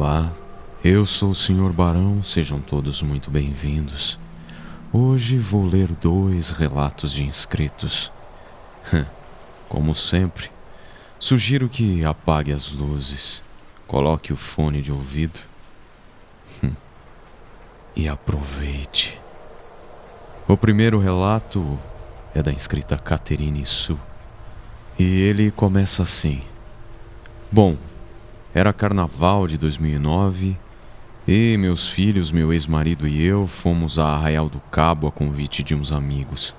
Olá, eu sou o Sr. Barão, sejam todos muito bem-vindos. Hoje vou ler 2 relatos de inscritos. Como sempre, sugiro que apague as luzes, coloque o fone de ouvido e aproveite. O primeiro relato é da inscrita Caterine Su, e ele começa assim. Bom, era carnaval de 2009 e meus filhos, meu ex-marido e eu fomos a Arraial do Cabo a convite de uns amigos.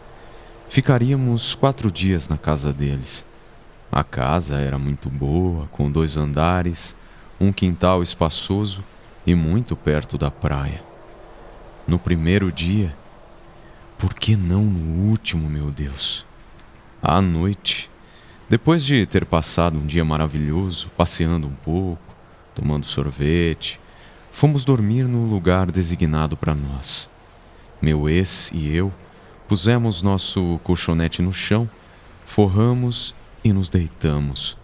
Ficaríamos 4 dias na casa deles. A casa era muito boa, com 2 andares, um quintal espaçoso e muito perto da praia. No primeiro dia, por que não no último, meu Deus? À noite, depois de ter passado um dia maravilhoso, passeando um pouco, tomando sorvete, fomos dormir no lugar designado para nós. Meu ex e eu pusemos nosso colchonete no chão, forramos e nos deitamos.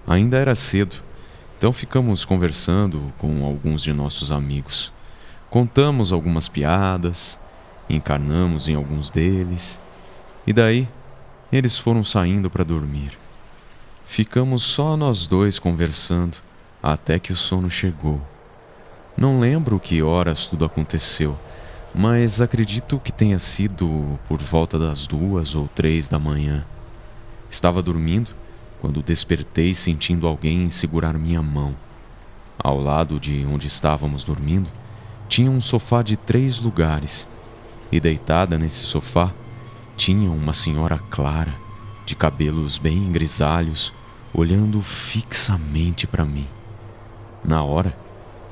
Ainda era cedo, então ficamos conversando com alguns de nossos amigos. Contamos algumas piadas, encarnamos em alguns deles, e daí eles foram saindo para dormir. Ficamos só nós 2 conversando, até que o sono chegou. Não lembro que horas tudo aconteceu, mas acredito que tenha sido por volta das 2 ou 3 da manhã. Estava dormindo quando despertei sentindo alguém segurar minha mão. Ao lado de onde estávamos dormindo, tinha um sofá de 3 lugares, e deitada nesse sofá tinha uma senhora clara, de cabelos bem grisalhos, olhando fixamente para mim. Na hora,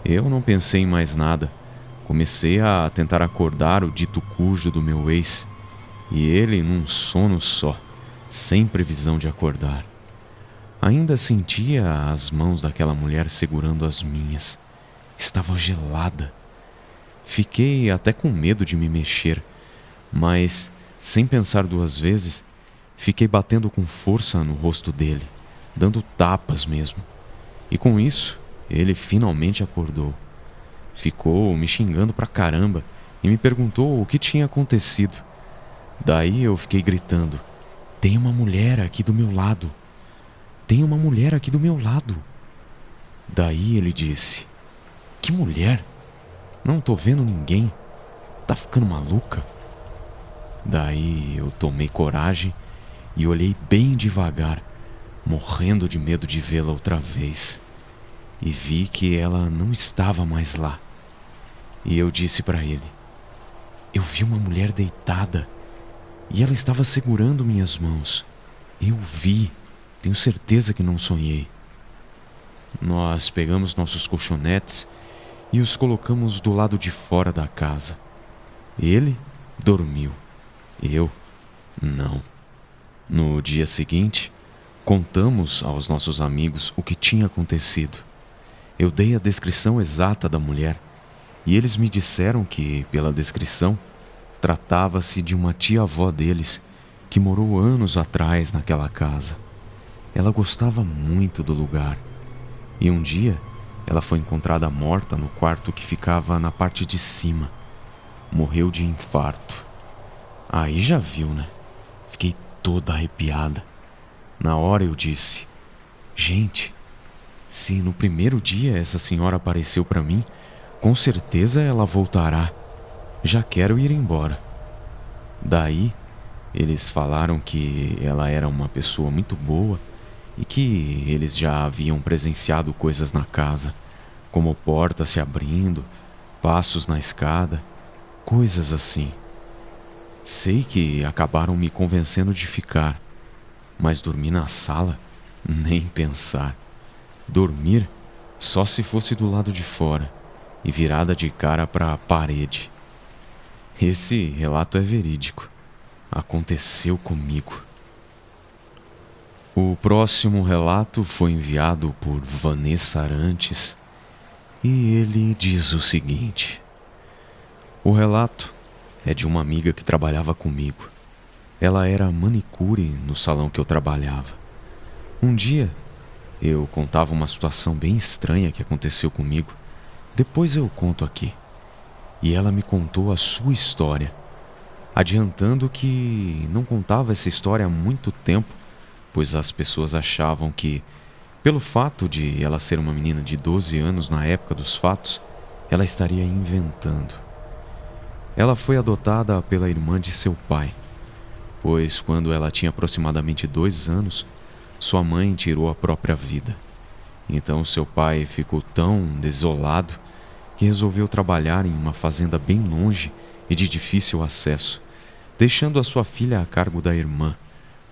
eu não pensei em mais nada. Comecei a tentar acordar o dito cujo do meu ex, e ele num sono só, sem previsão de acordar. Ainda sentia as mãos daquela mulher segurando as minhas. Estava gelada. Fiquei até com medo de me mexer, mas, sem pensar 2 vezes, fiquei batendo com força no rosto dele, dando tapas mesmo. E com isso, ele finalmente acordou. Ficou me xingando pra caramba e me perguntou o que tinha acontecido. Daí eu fiquei gritando: "Tem uma mulher aqui do meu lado! Tem uma mulher aqui do meu lado!" Daí ele disse: "Que mulher? Não tô vendo ninguém. Tá ficando maluca?" Daí eu tomei coragem e olhei bem devagar, morrendo de medo de vê-la outra vez. E vi que ela não estava mais lá. E eu disse para ele: "Eu vi uma mulher deitada e ela estava segurando minhas mãos. Eu vi, tenho certeza que não sonhei." Nós pegamos nossos colchonetes e os colocamos do lado de fora da casa. Ele dormiu, eu não. No dia seguinte, contamos aos nossos amigos o que tinha acontecido. Eu dei a descrição exata da mulher e eles me disseram que, pela descrição, tratava-se de uma tia-avó deles que morou anos atrás naquela casa. Ela gostava muito do lugar e um dia ela foi encontrada morta no quarto que ficava na parte de cima. Morreu de infarto. Aí já viu, né? Fiquei toda arrepiada. Na hora eu disse: "Gente, se no primeiro dia essa senhora apareceu para mim, com certeza ela voltará. Já quero ir embora." Daí, eles falaram que ela era uma pessoa muito boa e que eles já haviam presenciado coisas na casa, como porta se abrindo, passos na escada, coisas assim. Sei que acabaram me convencendo de ficar, mas dormir na sala? Nem pensar. Dormir só se fosse do lado de fora e virada de cara para a parede. Esse relato é verídico. Aconteceu comigo. O próximo relato foi enviado por Vanessa Arantes e ele diz o seguinte. O relato é de uma amiga que trabalhava comigo. Ela era manicure no salão que eu trabalhava. Um dia, Eu contava uma situação bem estranha que aconteceu comigo. Depois eu conto aqui. E ela me contou a sua história, adiantando que não contava essa história há muito tempo, pois as pessoas achavam que, pelo fato de ela ser uma menina de 12 anos na época dos fatos, ela estaria inventando. Ela foi adotada pela irmã de seu pai, pois quando ela tinha aproximadamente 2 anos, sua mãe tirou a própria vida. Então seu pai ficou tão desolado que resolveu trabalhar em uma fazenda bem longe e de difícil acesso, deixando a sua filha a cargo da irmã,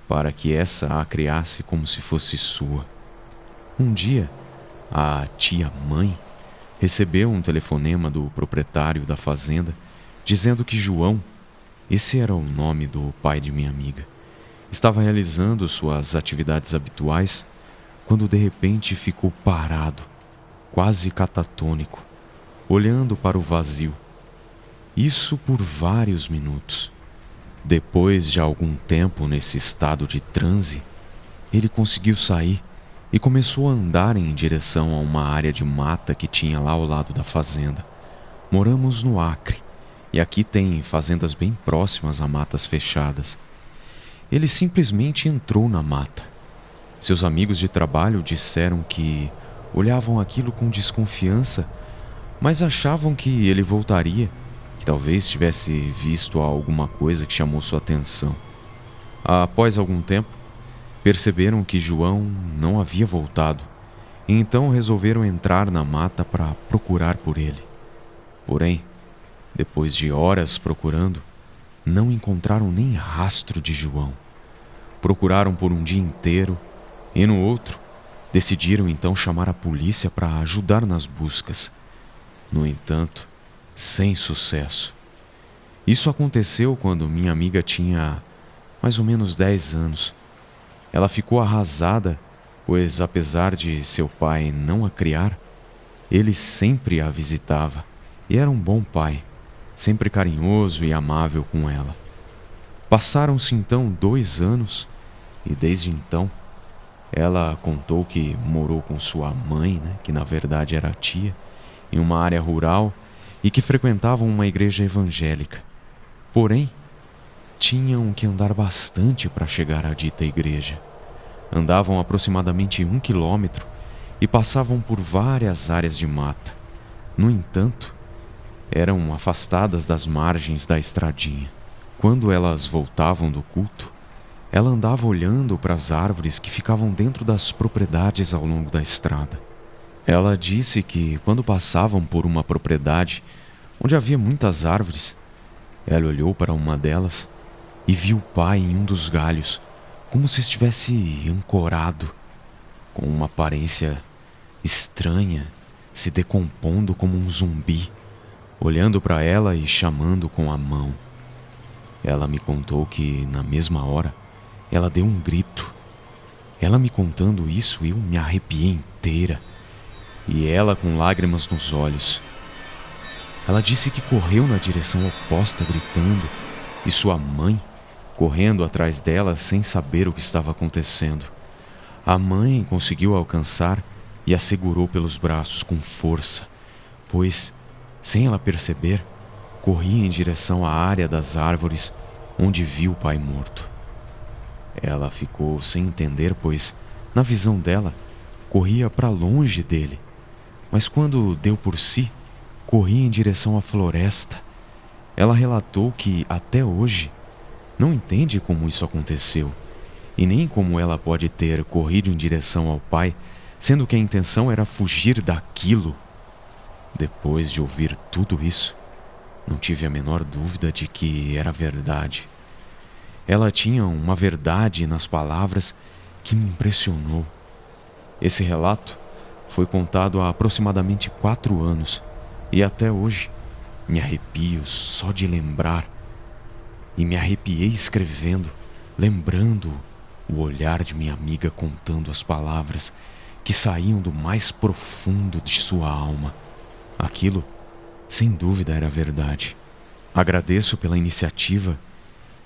para que essa a criasse como se fosse sua. Um dia, a tia-mãe recebeu um telefonema do proprietário da fazenda dizendo que João, esse era o nome do pai de minha amiga, estava realizando suas atividades habituais quando de repente ficou parado, quase catatônico, olhando para o vazio. Isso por vários minutos. Depois de algum tempo nesse estado de transe, ele conseguiu sair e começou a andar em direção a uma área de mata que tinha lá ao lado da fazenda. Moramos no Acre, e aqui tem fazendas bem próximas a matas fechadas. Ele simplesmente entrou na mata. Seus amigos de trabalho disseram que olhavam aquilo com desconfiança, mas achavam que ele voltaria, que talvez tivesse visto alguma coisa que chamou sua atenção. Após algum tempo, perceberam que João não havia voltado, e então resolveram entrar na mata para procurar por ele. Porém, depois de horas procurando, não encontraram nem rastro de João. Procuraram por um dia inteiro e no outro, decidiram então chamar a polícia para ajudar nas buscas. No entanto, sem sucesso. Isso aconteceu quando minha amiga tinha mais ou menos 10 anos. Ela ficou arrasada, pois apesar de seu pai não a criar, ele sempre a visitava e era um bom pai, sempre carinhoso e amável com ela. Passaram-se então 2 anos e desde então ela contou que morou com sua mãe, que na verdade era a tia, em uma área rural e que frequentavam uma igreja evangélica. Porém, tinham que andar bastante para chegar à dita igreja. Andavam aproximadamente 1 quilômetro e passavam por várias áreas de mata. No entanto, eram afastadas das margens da estradinha. Quando elas voltavam do culto, ela andava olhando para as árvores que ficavam dentro das propriedades ao longo da estrada. Ela disse que quando passavam por uma propriedade onde havia muitas árvores, ela olhou para uma delas e viu o pai em um dos galhos, como se estivesse ancorado, com uma aparência estranha, se decompondo como um zumbi, olhando para ela e chamando com a mão. Ela me contou que, na mesma hora, ela deu um grito. Ela me contando isso, eu me arrepiei inteira, e ela com lágrimas nos olhos. Ela disse que correu na direção oposta gritando, e sua mãe correndo atrás dela sem saber o que estava acontecendo. A mãe conseguiu alcançar e a segurou pelos braços com força, pois, sem ela perceber, corria em direção à área das árvores onde viu o pai morto. Ela ficou sem entender, pois, na visão dela, corria para longe dele, mas quando deu por si, corria em direção à floresta. Ela relatou que, até hoje, não entende como isso aconteceu, e nem como ela pode ter corrido em direção ao pai, sendo que a intenção era fugir daquilo. Depois de ouvir tudo isso, não tive a menor dúvida de que era verdade. Ela tinha uma verdade nas palavras que me impressionou. Esse relato foi contado há aproximadamente 4 anos, e até hoje me arrepio só de lembrar. E me arrepiei escrevendo, lembrando o olhar de minha amiga contando as palavras que saíam do mais profundo de sua alma. Aquilo, sem dúvida, era verdade. Agradeço pela iniciativa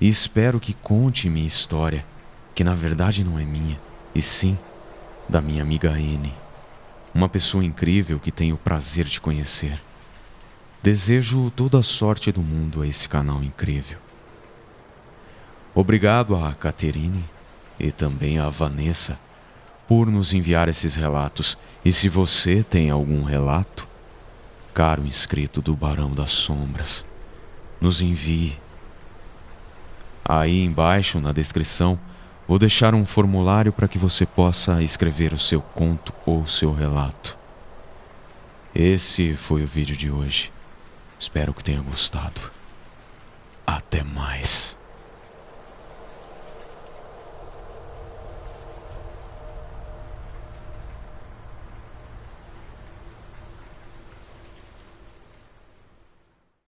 e espero que conte minha história, que na verdade não é minha, e sim da minha amiga Anne, uma pessoa incrível que tenho o prazer de conhecer. Desejo toda a sorte do mundo a esse canal incrível. Obrigado a Caterine e também a Vanessa por nos enviar esses relatos. E se você tem algum relato, caro inscrito do Barão das Sombras, nos envie. Aí embaixo na descrição vou deixar um formulário para que você possa escrever o seu conto ou seu relato. Esse foi o vídeo de hoje. Espero que tenha gostado. Até mais.